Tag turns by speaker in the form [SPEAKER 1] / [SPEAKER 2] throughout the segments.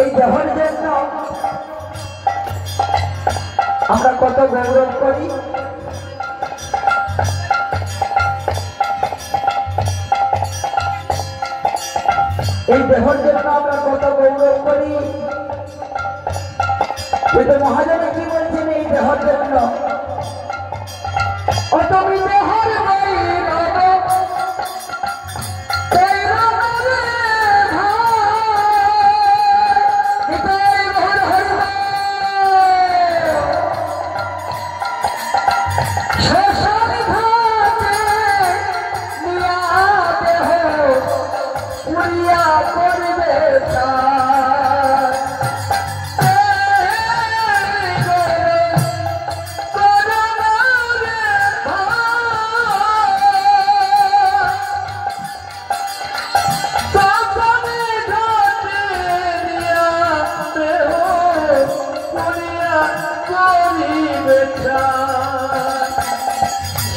[SPEAKER 1] এই দেহর জন্য আমরা কত গৌরব করি। এই দেহর জন্য আমরা কত গৌরব করি। কিন্তু মহাজনে কি বলছেন এই দেহর জন্য তুমি দেহর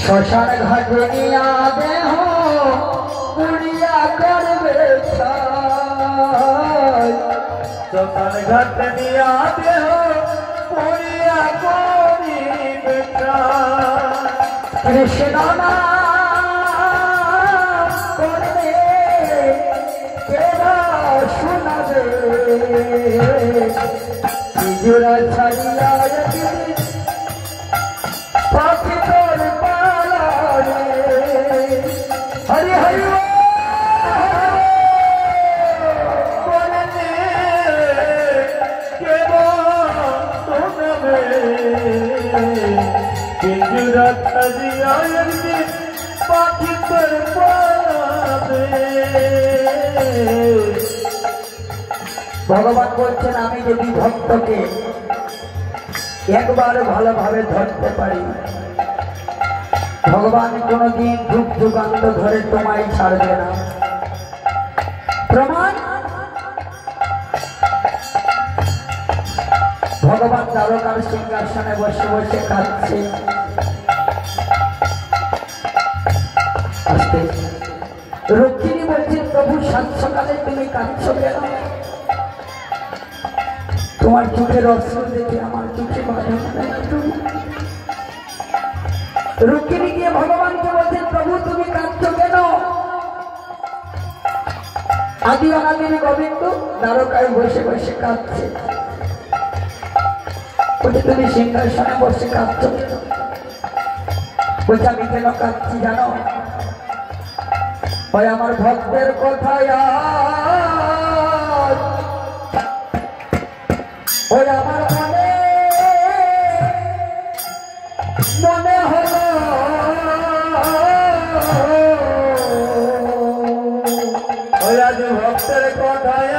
[SPEAKER 1] শ্মশান ঘাটে নিয়া দেহ পুড়িয়া করবে ছাই। শ্মশান ঘাটে নিয়া দেহ পুড়িয়া করিবে ছাই। কৃষ্ণ নাম করবে কেরা শোনাবে নিজরা ছাড়িয়া পাখি তোর পালারে। হরি হরি বলনে কেবল শোনাবে নিজরা ছাড়িয়া পাখি তোর পালাবে। ভগবান বলছেন আমি যদি ভক্তকে একবার ভালোভাবে ধরতে পারি ভগবান কোনদিন যুগ যুগান্ত ধরে তোমায় ছাড়বে না। প্রমাণ ভগবান দ্বারকার সিংহাসনে বসে বসে কাঁদছে। আস্তে রক্ষিণী বলছেন প্রভু সাত সকালে তুমি কাঁদছো কেন? তোমার চোখের অশ্রু দেখে আমার চোখে বাধা। রুক্মিণী গিয়ে ভগবানকে বলছেন প্রভু তুমি কাঁদছো কেন? আদি অনাদির গোবিন্দ দ্বারকায় বসে বসে কাঁদছে। বলছে তুমি সিংহাসনে বসে কাঁদছো কেন? বলছে আমি কেন কাঁদছি জানো? ওই আমার ভক্তের কথায় ওই আমার মনে মনে হলো ওই আজ ভক্তের কথায়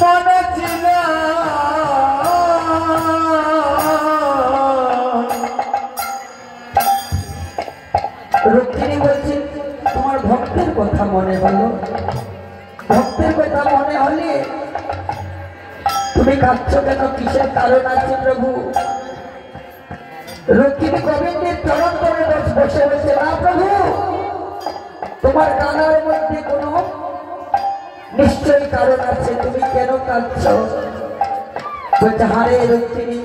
[SPEAKER 1] মনে ছিল। রুক্মিণী বলছেন তোমার ভক্তের কথা মনে হলো। ভক্তের কথা মনে হলে তুমি কাঁদছো কেন? কিসের কারণ আছে প্রভু? রুক্মিণী গোবিন্দের চরণ করে বসে বসে না প্রভু তোমার কান্নার মধ্যে কোনো নিশ্চয়ই কারণ আছে, তুমি কেন কাঁদছো? বলছে হারে রুক্মিণী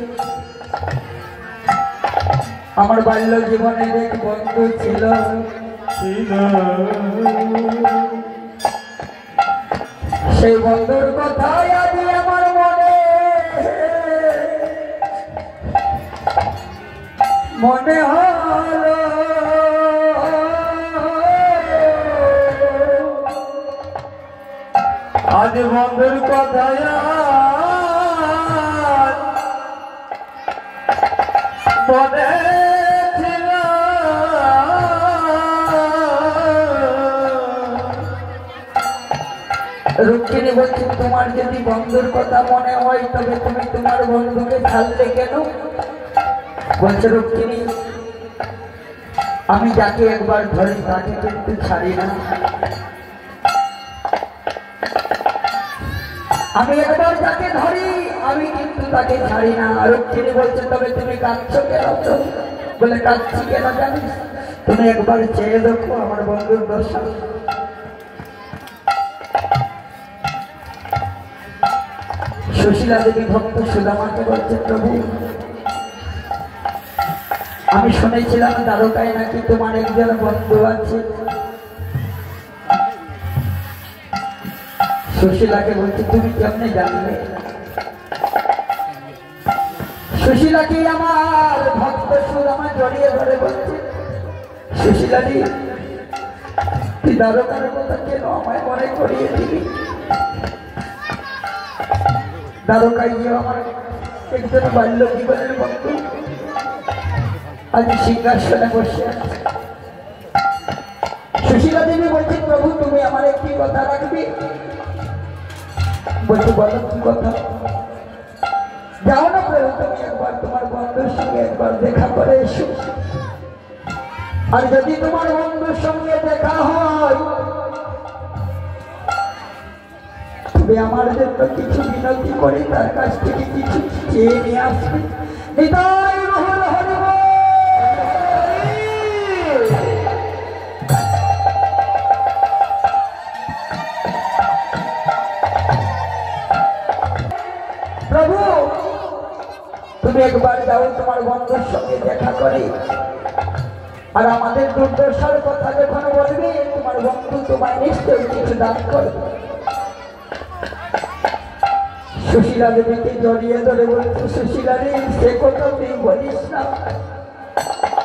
[SPEAKER 1] আমার বাল্য জীবনের এক বন্ধু ছিল। সেই বন্ধুর কথাই আজ আমার মনে মনে হলো। আজ বন্ধুর কথাই মনে ছিল। রুক্মিণী বলছে তোমার যদি বন্ধুর কথা মনে হয় তবে তুমি তোমার বন্ধুকে ছাড়লে কেন? বলছে রুক্মিণী আমি যাকে একবার ধরি তাকে কিন্তু ছাড়ি না। আমি একবার যাকে ধরি আমি কিন্তু তাকে ছাড়ি না। রুক্মিণী বলছে তবে তুমি কাঁদছো কেন? বলে কাঁদছি কেন জানিস? তুমি একবার চেয়ে দেখো আমার বন্ধুর দশা। সুশীলা দেবী ভক্ত সুদামাকে বলছে, প্রভু আমি শুনেছিলাম দ্বারকায় নাকি তোমার একজন বন্ধু আছে। সুশীলাকে বলছে, তুমি কেমনে জানলে? সুশীলাকে আমার ভক্ত সুদামা জড়িয়ে ধরে বলছে, সুশীলাদি তুই দ্বারকার কথা কেন আমায় মনে করিয়ে দিবি? দ্বারকায় গিয়ে আমার একজন বাল্য জীবনের বন্ধু আজ সিংহাসনে বসে আছে। সুশীলা দেবী বলছে, প্রভু তুমি আমার একটি কথা রাখবে? বলছে, বলো কি কথা? যাও না প্রভু, তুমি একবার তোমার বন্ধুর সঙ্গে একবার দেখা করে এসো। আর যদি তোমার বন্ধুর সঙ্গে দেখা হয় তবে আমার জন্য কিছু বিনতি করে তার কাছ থেকে কিছু চেয়ে নিয়ে আসবে। নিতাই মহল হরি বল। প্রভু তুমি একবার যাও তোমার বন্ধুর সঙ্গে দেখা করে, আর আমাদের দুর্দশার কথা যখন বলবে তোমার বন্ধু তোমায় নিশ্চয়ই কিছু দান করবে। সুশীলা দেবীকে জড়িয়ে ধরে বলছে, সুশীলা রে সে কথা তুই বলিস না।